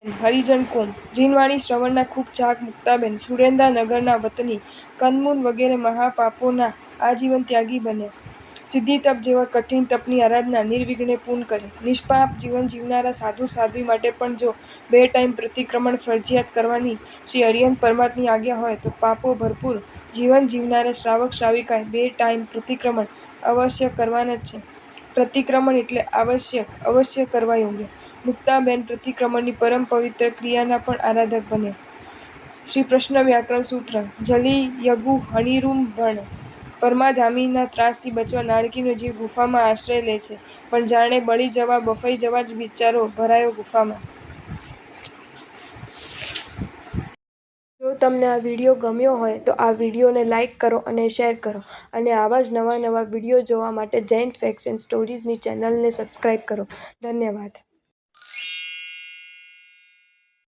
હરિજન કોમ, જીનવાણી શ્રવણના ખૂબ ચાહક મુક્તાબેન સુરેન્દ્રનગરના વતની કંદમૂન વગેરે મહાપાપોના આજીવન ત્યાગી બન્યા. સિદ્ધિ તપ જેવા કઠિન તપની આરાધના નિર્વિઘ્ને પૂર્ણ કરી. નિષ્પાપ જીવન જીવનારા સાધુ સાધ્વી માટે પણ જો 2 ટાઈમ પ્રતિક્રમણ ફરજિયાત કરવાની શ્રી હરિહંત પરમાત્માની આજ્ઞા હોય તો પાપો ભરપૂર જીવન જીવનારા શ્રાવક શ્રાવિકાએ 2 ટાઈમ પ્રતિક્રમણ અવશ્ય કરવાના જ છે. પ્રતિક્રમણ એટલે આવશ્યક, અવશ્ય કરવા યોગ્ય. મુક્તાબેન પ્રતિક્રમણની પરમ પવિત્ર ક્રિયાના પણ આરાધક બન્યા. શ્રી પ્રશ્ન વ્યાકરણ સૂત્ર જલિ યગુ હનિરુમ ભણ. પરમાધામીના ત્રાસથી બચવા નારકીનો જીવ ગુફામાં આશ્રય લે છે, પણ જાણે બળી જવા, બફાઈ જવા જ બિચારો ભરાયો ગુફામાં. જો તમને આ વિડીયો ગમ્યો હોય તો આ વિડીયોને લાઈક કરો અને શેર કરો, અને આવા જ નવા વિડીયો જોવા માટે જૈન ફેક્ટ્સ એન્ડ સ્ટોરીઝની ચેનલને સબસ્ક્રાઈબ કરો. ધન્યવાદ.